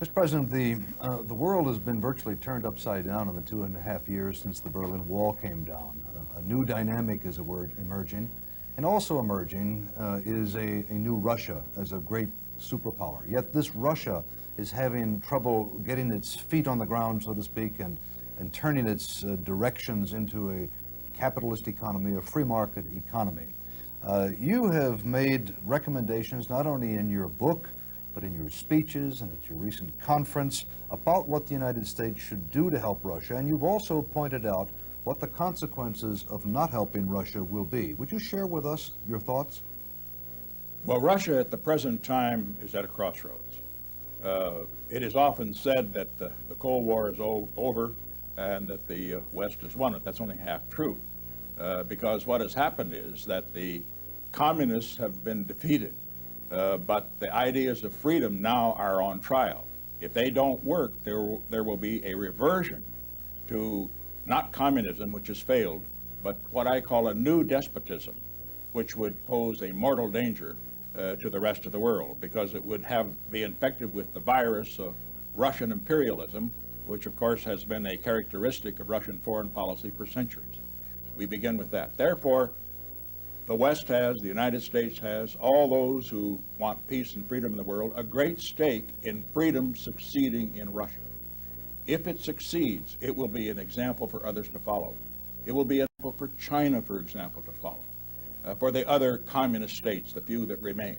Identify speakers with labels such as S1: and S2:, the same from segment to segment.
S1: Mr. President, the world has been virtually turned upside down in the 2.5 years since the Berlin Wall came down. A new dynamic is emerging, and also emerging is a new Russia as a great superpower. Yet this Russia is having trouble getting its feet on the ground, so to speak, and turning its directions into a capitalist economy, a free market economy. You have made recommendations not only in your book, but in your speeches and at your recent conference about what the United States should do to help Russia. And you've also pointed out what the consequences of not helping Russia will be. Would you share with us your thoughts?
S2: Well, Russia at the present time is at a crossroads. It is often said that the Cold War is over and that the West has won it. That's only half true, because what has happened is that the communists have been defeated. But the ideas of freedom now are on trial. If they don't work, there will be a reversion to not communism, which has failed, but what I call a new despotism, which would pose a mortal danger to the rest of the world, because it would be infected with the virus of Russian imperialism, which of course has been a characteristic of Russian foreign policy for centuries. We begin with that. Therefore, the West has, the United States has, all those who want peace and freedom in the world, a great stake in freedom succeeding in Russia. If it succeeds, it will be an example for others to follow. It will be an example for China, for example, to follow, for the other communist states, the few that remain.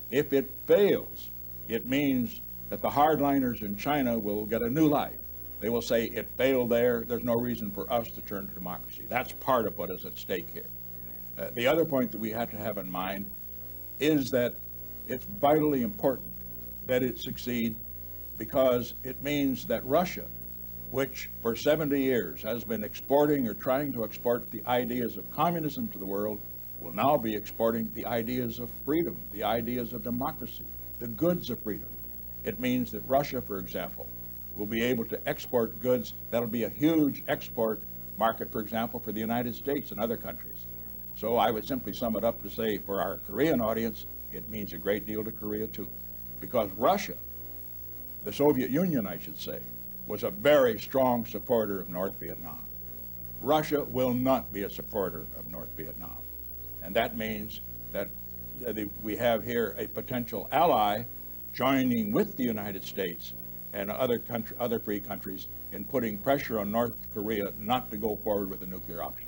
S2: If it fails, it means that the hardliners in China will get a new life. They will say, it failed there, there's no reason for us to turn to democracy. That's part of what is at stake here. The other point that we have to have in mind is that it's vitally important that it succeed, because it means that Russia, which for 70 years has been exporting or trying to export the ideas of communism to the world, will now be exporting the ideas of freedom, the ideas of democracy, the goods of freedom. It means that Russia, for example, will be able to export goods. That'll be a huge export market, for example, for the United States and other countries. So I would simply sum it up to say, for our Korean audience, it means a great deal to Korea too. Because Russia, the Soviet Union, I should say, was a very strong supporter of North Vietnam. Russia will not be a supporter of North Vietnam. And that means that we have here a potential ally joining with the United States and other free countries in putting pressure on North Korea not to go forward with a nuclear option.